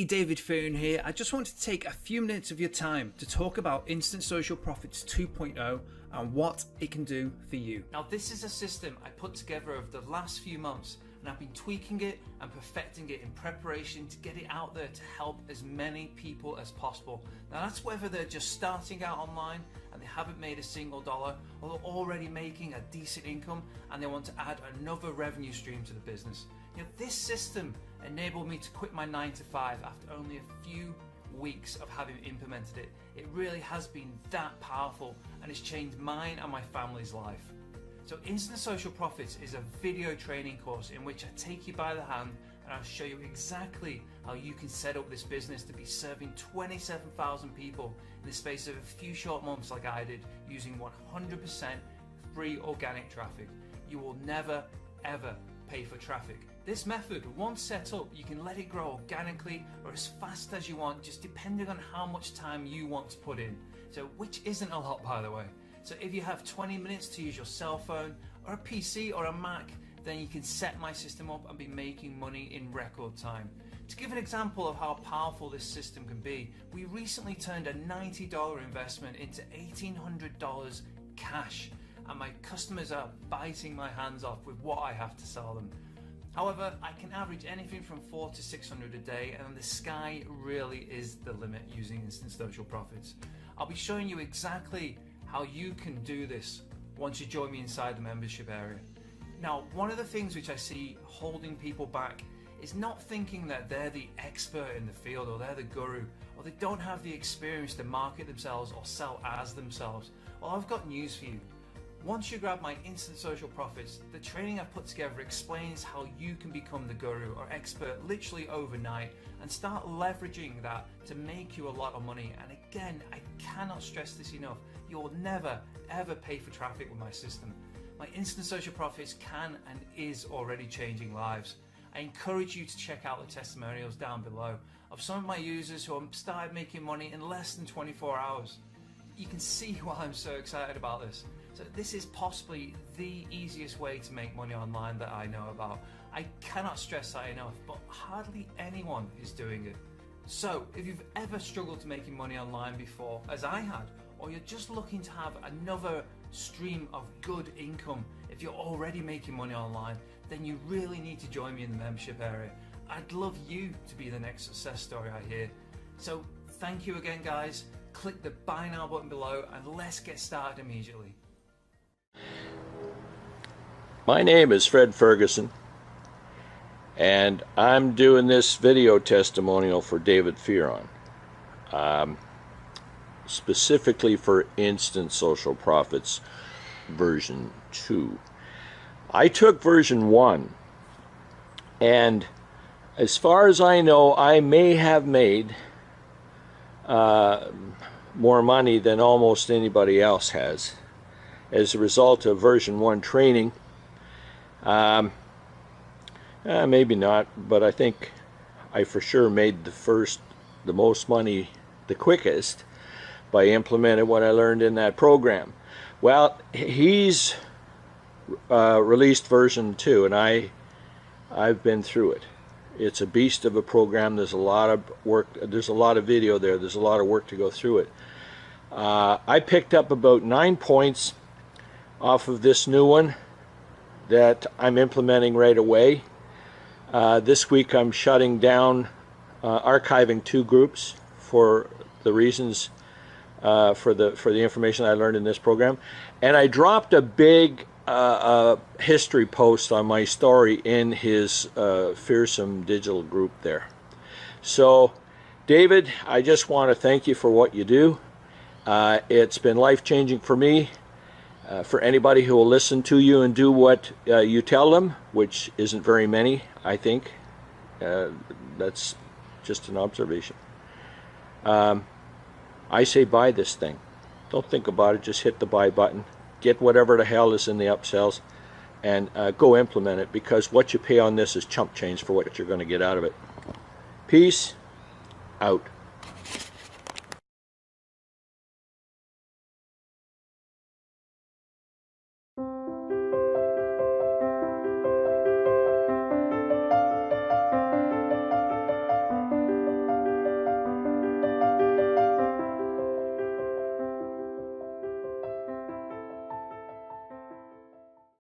Hey, David Fearon here. I just wanted to take a few minutes of your time to talk about Instant Social Profits 2.0 and what it can do for you. Now, this is a system I put together over the last few months, and I've been tweaking it and perfecting it in preparation to get it out there to help as many people as possible. Now, that's whether they're just starting out online and they haven't made a single dollar, or they're already making a decent income and they want to add another revenue stream to the business. You know, this system enabled me to quit my 9-to-5 after only a few weeks of having implemented it. It really has been that powerful, and it's changed mine and my family's life. So Instant Social Profits is a video training course in which I take you by the hand and I'll show you exactly how you can set up this business to be serving 27,000 people in the space of a few short months like I did, using 100% free organic traffic. You will never ever pay for traffic. This method, once set up, you can let it grow organically or as fast as you want, just depending on how much time you want to put in. So, which isn't a lot, by the way. So if you have 20 minutes to use your cell phone or a PC or a Mac, then you can set my system up and be making money in record time. To give an example of how powerful this system can be, we recently turned a $90 investment into $1,800 cash, and my customers are biting my hands off with what I have to sell them. However, I can average anything from $400 to $600 a day, and the sky really is the limit using Instant Social Profits. I'll be showing you exactly how you can do this once you join me inside the membership area. Now, one of the things which I see holding people back is not thinking that they're the expert in the field, or they're the guru, or they don't have the experience to market themselves or sell as themselves. Well, I've got news for you. Once you grab my Instant Social Profits, the training I've put together explains how you can become the guru or expert literally overnight and start leveraging that to make you a lot of money. And again, I cannot stress this enough, you'll never ever pay for traffic with my system. My Instant Social Profits can and is already changing lives. I encourage you to check out the testimonials down below of some of my users who have started making money in less than 24 hours. You can see why I'm so excited about this. So this is possibly the easiest way to make money online that I know about. I cannot stress that enough, but hardly anyone is doing it. So if you've ever struggled to making money online before, as I had, or you're just looking to have another stream of good income if you're already making money online, then you really need to join me in the membership area. I'd love you to be the next success story I hear. So thank you again, guys. Click the buy now button below and let's get started immediately. My name is Fred Ferguson, and I'm doing this video testimonial for David Fearon, specifically for Instant Social Profits version 2. I took version 1, and as far as I know, I may have made more money than almost anybody else has as a result of version 1 training. Maybe not, but I think I for sure made the most money the quickest by implementing what I learned in that program. Well, he's released version 2, and I've been through it. It's a beast of a program. There's a lot of work, there's a lot of video there, there's a lot of work to go through it. I picked up about 9 points off of this new one that I'm implementing right away. This week I'm shutting down archiving 2 groups for the reasons for the information I learned in this program, and I dropped a big history post on my story in his Fearsome digital group there. So David, I just want to thank you for what you do. It's been life-changing for me. For anybody who will listen to you and do what you tell them, which isn't very many, I think. That's just an observation. I say buy this thing. Don't think about it, just hit the buy button. Get whatever the hell is in the upsells and go implement it, because what you pay on this is chump change for what you're going to get out of it. Peace out.